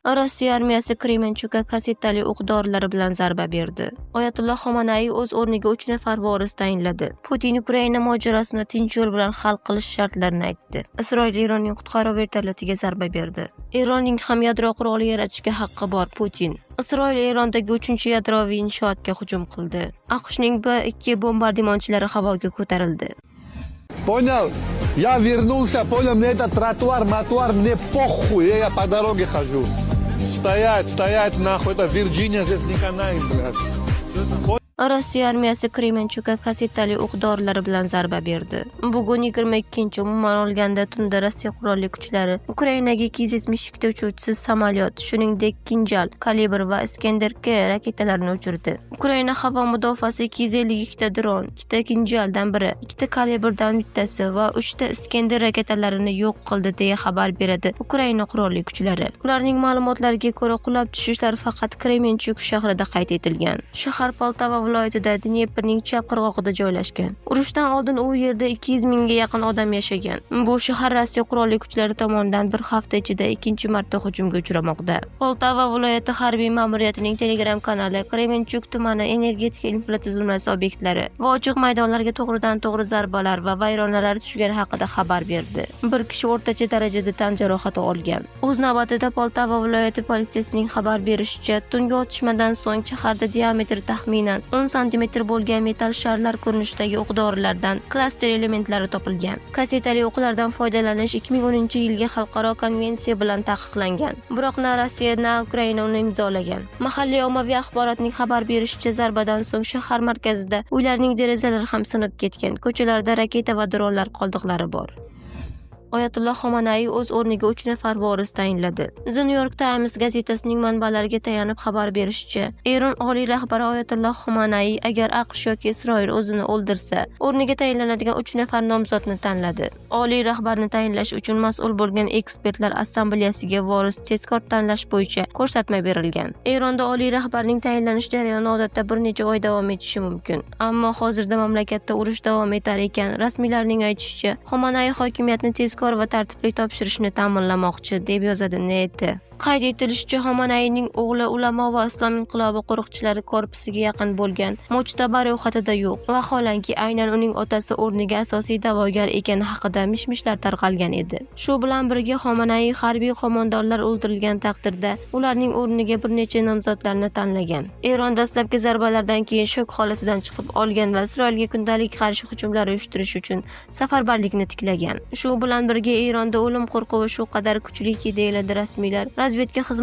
Rossiya armiyasi Kremenchukka kassetali o'q-dorilar bilan zarba berdi. Oyatulloh Xomanaiy o'z o'rniga 3 nafar voris tayinladi. Putin Ukraina mojarosini tinch yo'l bilan hal qilish shartlarini aytdi. Isroil Eronning qutqaruv vertolyotiga zarba berdi. Eronning ham yadro quroli yaratishga haqqi bor. Putin Isroil Erondagi 3-yadroviy inshootga hujum qildi. AQShning B-2 bombardimonchilari havoga ko'tarildi. Понял? Я вернулся, понял, мне этот тротуар, мне похуй, я по дороге хожу. Стоять, нахуй, это Virginia здесь не канает, блядь. Rossiya armiyasi Kremenchukka kassetali o'q-dorilar bilan zarba berdi. Bugun 22 umuman olganda tunda Rossiya qurolli kuchlari Ukrainaga 272 ta uchuvchisiz samolyot, shuningdek Kinjal, Kalibr va Iskender-K raketalarini uchirdi. Ukraina havo mudofaasi 252 ta dron, 2 ta Kinjaldan biri, 2 ta Kalibrdan bittasi va 3 ta Iskender raketalarini yo'q qildi deya xabar beradi Ukraina qurolli kuchlari. Ularning ma'lumotlariga ko'ra, qulab tushishlar faqat Kremenchuk shahrida qayd etilgan. Shahar Poltava viloyatida Dneprning chap qirg'og'ida joylashgan. Urushdan oldin u yerda 200 mingga yaqin odam yashagan. Bu shahar Rossiya qurolli kuchlari tomonidan bir hafta ichida ikkinchi marta hujumga uchramoqda. Poltava viloyati harbiy ma'muriyatining Telegram kanali Kremenchuk tumani energetika infratuzilmasi obyektlari va ochiq maydonlarga to'g'ridan-to'g'ri zarbalar va vayronalar tushgani haqida xabar berdi. Bir kishi o'rtacha darajada tan jarohati olgan. O'z navbatida Poltava viloyati politsiyasining xabar berishicha, tungi otishmadan so'ng shaharda diametri taxminan 10 sm bo'lgan metal sharlar ko'rinishidagi o'q-dorilardan klaster elementlari topilgan. Kassetali o'qlardan foydalanish 2010-yilgi xalqaro konvensiya bilan taqiqlangan. Biroq na Rossiya na Ukraina uni imzolagan. Mahalliy ommaviy axborotning xabar berishicha, zarbadan so'ng shahar markazida uylarning derazalari ham sinib ketgan. Ko'chalarda raketa va dronlar qoldiqlari bor. Oyatulloh Xomanaiy o'z o'rniga 3 nafar voris tayinladi. The New York Times gazetasining manbalariga tayanib xabar berishicha, Eron oliy rahbari Oyatulloh Xomanaiy agar AQSh yoki Isroil o'zini o'ldirsa, o'rniga tayinlanadigan 3 nafar nomzodni tanladi. Oliy rahbarni tayinlash uchun mas'ul bo'lgan ekspertlar assambleyasiga voris tezkor tanlash bo'yicha ko'rsatma berilgan. Eronda oliy rahbarning tayinlanish jarayoni odatda bir necha oy davom etishi mumkin. Ammo hozirda mamlakatda urush davom etar ekan, rasmiylarning aytishicha, Xomanaiy hokimiyatni tezkor va tartibli topshirishni ta'minlamoqchi, deb yozadi NET. Qayd etilishicha, Xomanayning o'g'li ulamo va islom inqilobi qo'riqchilari korpusiga yaqin bo'lgan Mo'jtaba ro'yxatida yo'q. Vaholanki aynan uning otasi o'rniga asosiy da'vogar ekani haqida mish-mishlar tarqalgan edi. Shu bilan birga Xomanaiy harbiy qo'mondonlar o'ldirilgan taqdirda ularning o'rniga bir necha nomzodlarni tanlagan. Eron dastlabki zarbalardan keyin shok holatidan chiqib olgan va Isroilga kundalik qarshi hujumlar uyushtirish uchun safarbarlikni tiklagan. Shu bilan birga Eronda o'lim qo'rquvi shu qadar kuchliki, deyiladi rasmiylar. Razvedka xizmati